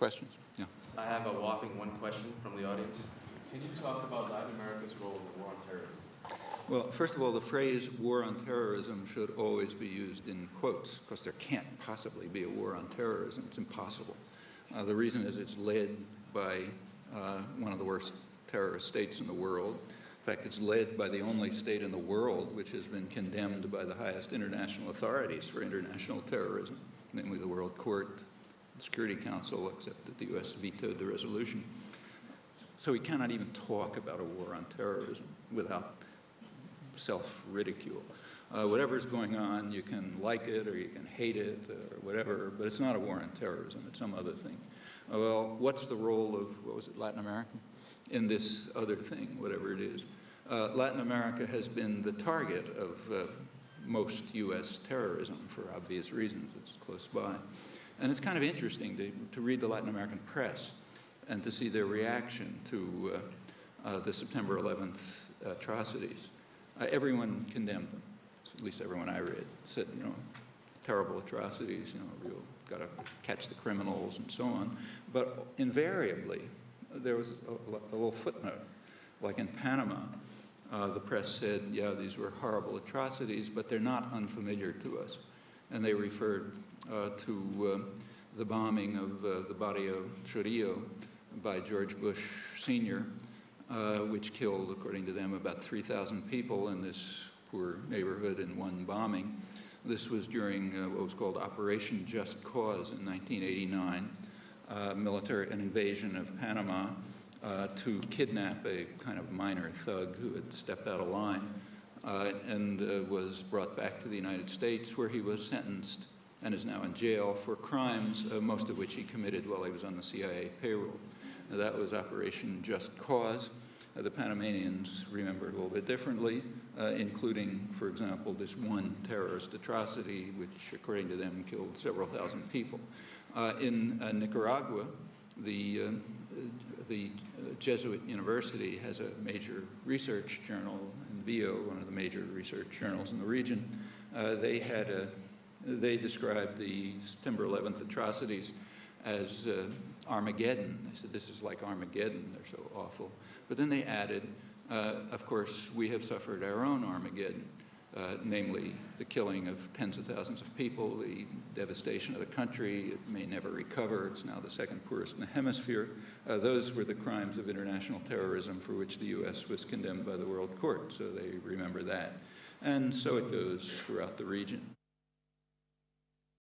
questions? Yeah. I have a whopping one question from the audience. Can you talk about Latin America's role in the war on terrorism? Well, first of all, the phrase war on terrorism should always be used in quotes, because there can't possibly be a war on terrorism. It's impossible. The reason is it's led by one of the worst terrorist states in the world. In fact, it's led by the only state in the world which has been condemned by the highest international authorities for international terrorism, namely the World Court, the Security Council, except that the U.S. vetoed the resolution. So we cannot even talk about a war on terrorism without self-ridicule. Whatever's going on, you can like it or you can hate it or whatever, but it's not a war on terrorism, it's some other thing. Well, what's the role of, what was it, Latin America? In this other thing, whatever it is. Latin America has been the target of most U.S. terrorism for obvious reasons. It's close by. And it's kind of interesting to read the Latin American press and to see their reaction to the September 11th atrocities. Everyone condemned them, at least everyone I read, said, you know, terrible atrocities, you know, got to catch the criminals and so on. But invariably, there was a little footnote, like in Panama, the press said, yeah, these were horrible atrocities, but they're not unfamiliar to us. And they referred to the bombing of the Barrio Chorrillo by George Bush Sr., which killed, according to them, about 3,000 people in this poor neighborhood in one bombing. This was during what was called Operation Just Cause in 1989, an invasion of Panama to kidnap a kind of minor thug who had stepped out of line and was brought back to the United States, where he was sentenced and is now in jail for crimes, most of which he committed while he was on the CIA payroll. Now, that was Operation Just Cause. The Panamanians remember it a little bit differently, including, for example, this one terrorist atrocity, which, according to them, killed several thousand people. In Nicaragua, the Jesuit University has a major research journal, VO, one of the major research journals in the region. They described the September 11th atrocities as Armageddon. They said, this is like Armageddon, they're so awful. But then they added, of course, we have suffered our own Armageddon, namely the killing of tens of thousands of people, the devastation of the country. It may never recover. It's now the second poorest in the hemisphere. Those were the crimes of international terrorism for which the U.S. was condemned by the World Court, so they remember that. And so it goes throughout the region.